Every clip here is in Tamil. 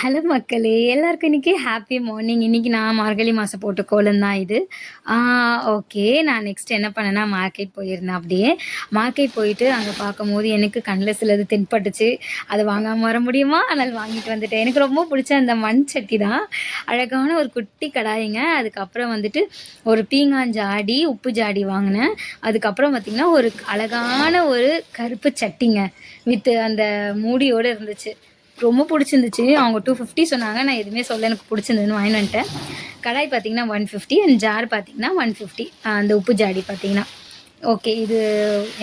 ஹலோ மக்களே! எல்லாருக்கும் இன்னைக்கு ஹேப்பி மார்னிங். இன்னைக்கு நான் மார்கழி மாசம் போட்ட கோலம் தான் இது. ஆ ஓகே. நான் நெக்ஸ்ட் என்ன பண்ணேன்னா, மார்க்கெட் போயிருந்தேன் அப்படியே. மார்க்கெட் போயிட்டு அங்க பார்க்கும்போது எனக்கு கண்ல சிலது தென்பட்டுச்சு. அத வாங்காம வர முடியுமா? அதனால வாங்கிட்டு வந்துட்டேன். எனக்கு ரொம்ப புடிச்ச அந்த மண் சட்டி தான். அழகான ஒரு குட்டி கடாய்ங்க. அதுக்கப்புறம் வந்துட்டு ஒரு பீங்கான் ஜாடி, உப்பு ஜாடி வாங்குனேன். அதுக்கப்புறம் பார்த்தீங்கன்னா, ஒரு அழகான ஒரு கருப்பு சட்டிங்க. வித் அந்த மூடியோட இருந்துச்சு. ரொம்ப புடிச்சிருந்துச்சு. அவங்க 250 சொன்னாங்க. நான் எதுவுமே சொல்லல. எனக்கு புடிச்சிருந்ததுன்னு வாங்கின்னு வந்துட்டேன். கடாய் பார்த்தீங்கன்னா 150 அண்ட் ஜார் பார்த்தீங்கன்னா 150. அந்த உப்பு ஜாடி பார்த்தீங்கன்னா. ஓகே. இது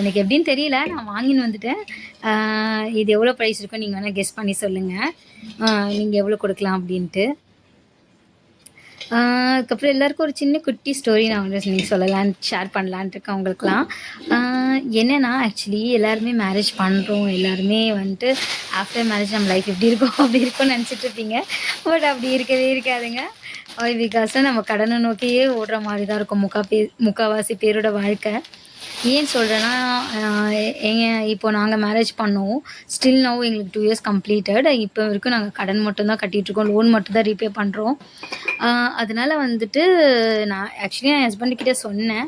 எனக்கு எப்படின்னு தெரியல. நான் வாங்கின்னு வந்துட்டேன். ஆ இது எவ்வளோ ப்ரைஸ் இருக்குன்னு நீங்க வேணா கெஸ் பண்ணி சொல்லுங்க. நீங்க எவ்வளோ குடுக்கலாம் அப்படின்ட்டு. அதுக்கப்புறம் எல்லாருக்கும் ஒரு சின்ன குட்டி ஸ்டோரி நான் வந்து இன்னைக்கு சொல்லலான்னு ஷேர் பண்ணலான்ட்டு இருக்கேன் உங்களுக்கெல்லாம். ஆ என்னன்னா ஆக்சுவலி எல்லாருமே மேரேஜ் பண்ணுறோம். எல்லாருமே வந்துட்டு ஆஃப்டர் மேரேஜ் நம்ம லைஃப் எப்படி இருக்கும் அப்படி இருக்கும்னு நினச்சிட்டு இருப்பீங்க. பட் அப்படி இருக்கவே இருக்காதுங்க. பிகாஸ் நம்ம கடனை நோக்கியே ஓடுற மாரி தான் இருக்கும் முக்காவாசி பேரோட வாழ்க்கை. ஏன் சொல்கிறேன்னா, ஏங்க இப்போ நாங்கள் மேரேஜ் பண்ணோம். ஸ்டில் நவ் எங்களுக்கு 2 இயர்ஸ் கம்ப்ளீட்டட். இப்போ வரைக்கும் நாங்கள் கடன் மட்டும் தான் கட்டிகிட்ருக்கோம். லோன் மட்டும் தான் ரீபே பண்ணுறோம். அதனால வந்துட்டு நான் ஆக்சுவலி என் ஹஸ்பண்ட் கிட்ட சொன்னேன்.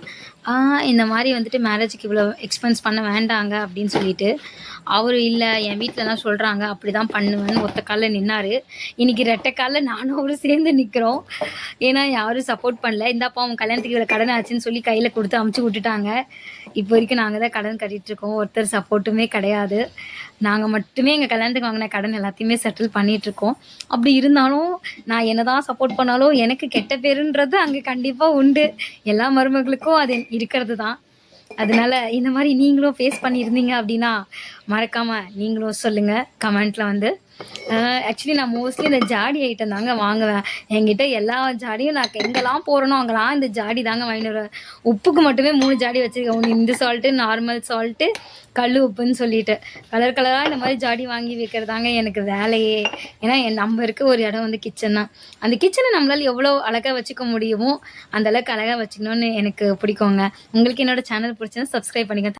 இந்த மாரி வந்துட்டு மேரேஜுக்கு இவ்வளோ எக்ஸ்பென்ஸ் பண்ண வேண்டாங்க அப்படின்னு சொல்லிட்டு. அவரு இல்ல என் வீட்லலாம் சொல்றாங்க, அப்படிதான் பண்ணுவேன்னு ஒத்த கால்ல நின்னாரு. இன்னைக்கு ரெட்ட கால்ல நானும் அவரும் சேர்ந்து நிக்கிறோம். ஏன்னா யாரும் சப்போர்ட் பண்ணல. இந்தாப்பா உன் கல்யாணத்துக்கு இவ்வளோ கடன் ஆச்சுன்னு சொல்லி கையில குடுத்து அமுச்சு விட்டுட்டாங்க. இப்போ வரைக்கும் நாங்க தான் கடன் கட்டிட்டுருக்கோம். ஒருத்தர் சப்போர்ட்டுமே கிடையாது. நாங்க மட்டுமே எங்க கல்யாணத்துக்கு வாங்குன கடன் எல்லாத்தையுமே செட்டில் பண்ணிட்டுருக்கோம். அப்படி இருந்தாலும் நான் என்னதான் சப்போர்ட் பண்ணாலும் எனக்கு கெட்ட பேருன்றது அங்க கண்டிப்பா உண்டு. எல்லா மருமகளுக்கும் அது இருக்கிறது தான். அதனால இந்த மாரி நீங்களும் ஃபேஸ் பண்ணியிருந்தீங்க அப்படின்னா, மறக்காம நீங்களும் சொல்லுங்க கமெண்ட்ல வந்து. ஆக்சுவலி நான் மோஸ்ட்லி இந்த ஜாடி ஐட்டம் தாங்க வாங்குவேன். என்கிட்ட எல்லா ஜாடியும் நான் எங்கெல்லாம் போறேனோ அங்கலாம் இந்த ஜாடி தாங்க வாங்கின்னு வருவேன். உப்புக்கு மட்டுமே 3 ஜாடி வச்சிருக்கேன். ஒண்ணு இந்த சால்ட்டு, நார்மல் சால்ட்டு, கல்லு உப்புன்னு சொல்லிட்டு. கலர் கலரா இந்த மாரி ஜாடி வாங்கி வைக்கிறதாங்க எனக்கு வேலையே. ஏன்னா நம்ம இருக்க ஒரு இடம் வந்து கிச்சன் தான். அந்த கிச்சன நம்மளால எவ்வளோ அழகா வச்சுக்க முடியுமோ, அந்த அளவுக்கு அழகா வச்சுக்கணும்னு எனக்கு பிடிக்குங்க. உங்களுக்கு என்னோட சேனல் பிடிச்சிருந்தா சப்ஸ்கிரைப் பண்ணிக்கங்க.